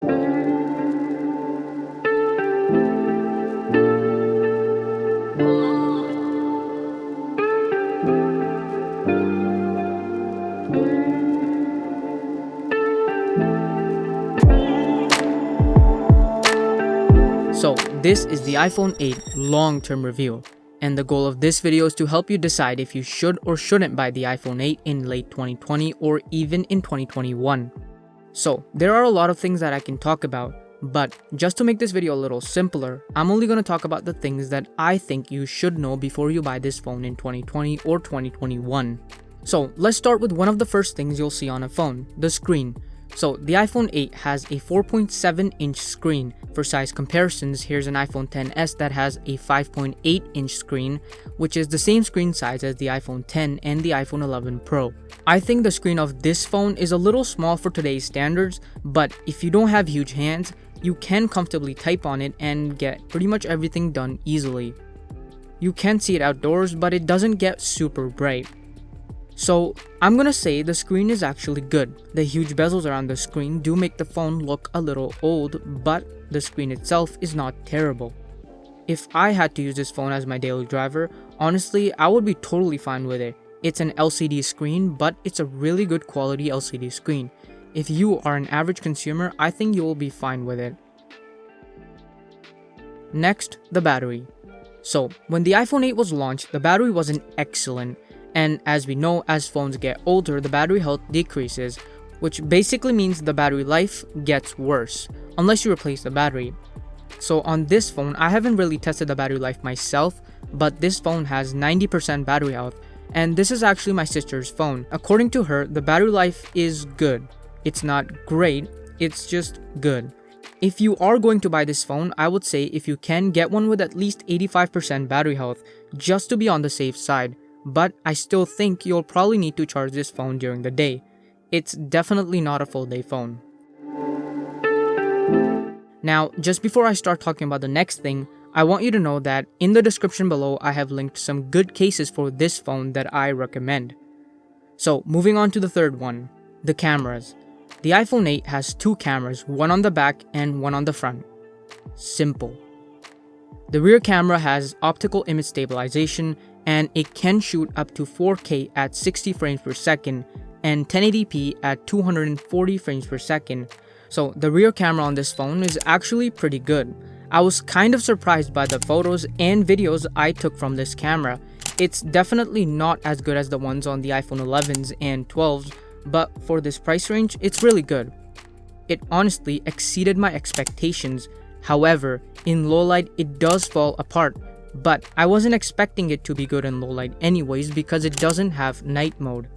So this is the iPhone 8 long-term review, and the goal of this video is to help you decide if you should or shouldn't buy the iPhone 8 in late 2020 or even in 2021. So there are a lot of things that I can talk about, but just to make this video a little simpler, I'm only going to talk about the things that I think you should know before you buy this phone in 2020 or 2021. So let's start with one of the first things you'll see on a phone, the screen. So the iPhone 8 has a 4.7-inch screen. For size comparisons, here's an iPhone XS that has a 5.8-inch screen, which is the same screen size as the iPhone X and the iPhone 11 Pro. I think the screen of this phone is a little small for today's standards, but if you don't have huge hands, you can comfortably type on it and get pretty much everything done easily. You can see it outdoors, but it doesn't get super bright. So I'm gonna say the screen is actually good. The huge bezels around the screen do make the phone look a little old, but the screen itself is not terrible. If I had to use this phone as my daily driver, honestly, I would be totally fine with it. It's an LCD screen, but it's a really good quality LCD screen. If you are an average consumer, I think you will be fine with it. Next, the battery. So when the iPhone 8 was launched, the battery wasn't excellent. And as we know, as phones get older, the battery health decreases, which basically means the battery life gets worse, unless you replace the battery. So on this phone, I haven't really tested the battery life myself, but this phone has 90% battery health, and this is actually my sister's phone. According to her, the battery life is good. It's not great, it's just good. If you are going to buy this phone, I would say if you can, get one with at least 85% battery health, just to be on the safe side. But I still think you'll probably need to charge this phone during the day. It's definitely not a full day phone. Now, just before I start talking about the next thing, I want you to know that in the description below I have linked some good cases for this phone that I recommend. So moving on to the third one, the cameras. The iPhone 8 has two cameras, one on the back and one on the front. Simple. The rear camera has optical image stabilization, and it can shoot up to 4K at 60 frames per second and 1080p at 240 frames per second. So the rear camera on this phone is actually pretty good. I was kind of surprised by the photos and videos I took from this camera. It's definitely not as good as the ones on the iPhone 11s and 12s, but for this price range, it's really good. It honestly exceeded my expectations. However, in low light, it does fall apart. But I wasn't expecting it to be good in low light anyways because it doesn't have night mode.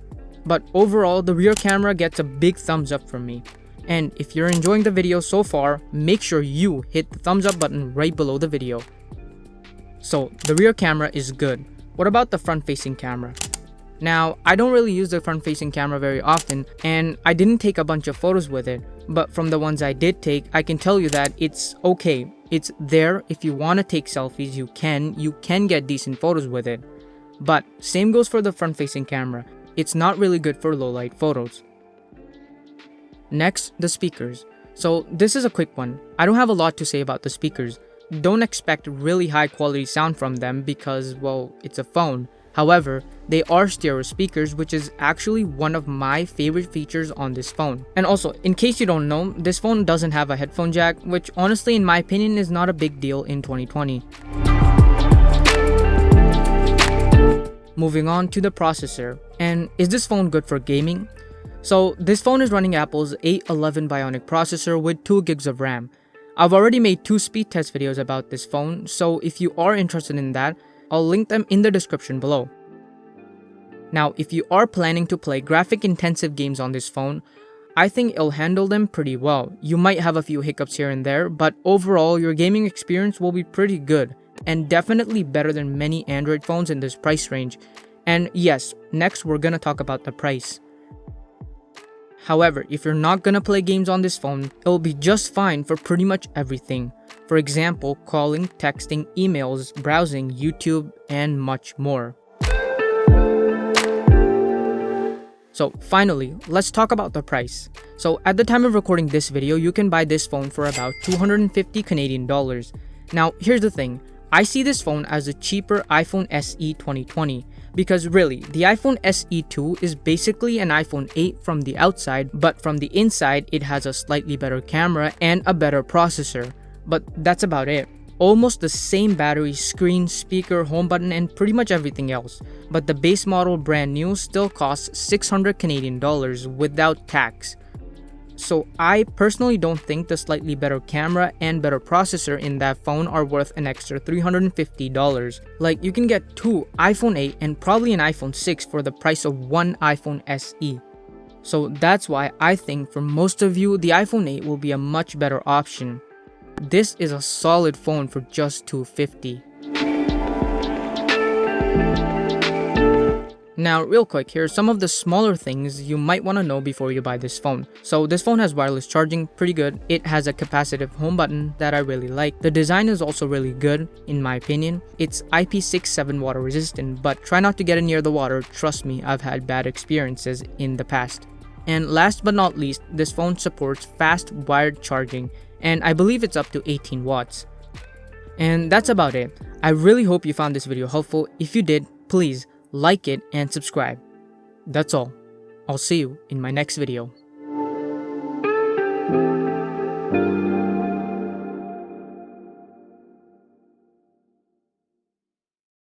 But overall, the rear camera gets a big thumbs up from me. And if you're enjoying the video so far, make sure you hit the thumbs up button right below the video. So the rear camera is good. What about the front facing camera? Now, I don't really use the front facing camera very often, and I didn't take a bunch of photos with it, but from the ones I did take, I can tell you that it's okay. It's there. If you want to take selfies, you can get decent photos with it. But same goes for the front facing camera. It's not really good for low light photos. Next, the speakers. So this is a quick one. I don't have a lot to say about the speakers. Don't expect really high quality sound from them because, well, it's a phone. However, they are stereo speakers, which is actually one of my favorite features on this phone. And also, in case you don't know, this phone doesn't have a headphone jack, which honestly in my opinion is not a big deal in 2020. Moving on to the processor. And is this phone good for gaming? So this phone is running Apple's A11 Bionic processor with 2 gigs of RAM. I've already made 2 speed test videos about this phone, so if you are interested in that, I'll link them in the description below. Now, if you are planning to play graphic-intensive games on this phone, I think it'll handle them pretty well. You might have a few hiccups here and there, but overall, your gaming experience will be pretty good, and definitely better than many Android phones in this price range. And yes, next we're gonna talk about the price. However, if you're not gonna play games on this phone, it'll be just fine for pretty much everything. For example, calling, texting, emails, browsing, YouTube, and much more. So finally, let's talk about the price. So at the time of recording this video, you can buy this phone for about 250 Canadian dollars. Now here's the thing, I see this phone as a cheaper iPhone SE 2020 because really, the iPhone SE 2 is basically an iPhone 8 from the outside, but from the inside it has a slightly better camera and a better processor. But that's about it. Almost the same battery, screen, speaker, home button, and pretty much everything else. But the base model brand new still costs 600 Canadian dollars without tax. So I personally don't think the slightly better camera and better processor in that phone are worth an extra $350. Like, you can get two iPhone 8 and probably an iPhone 6 for the price of one iPhone SE. So that's why I think for most of you, the iPhone 8 will be a much better option. This is a solid phone for just $250. Now real quick, here are some of the smaller things you might want to know before you buy this phone. So this phone has wireless charging, pretty good. It has a capacitive home button that I really like. The design is also really good in my opinion. It's IP67 water resistant, but try not to get it near the water. Trust me, I've had bad experiences in the past. And last but not least, this phone supports fast wired charging, and I believe it's up to 18 watts. And that's about it. I really hope you found this video helpful. If you did, please like it and subscribe. That's all. I'll see you in my next video.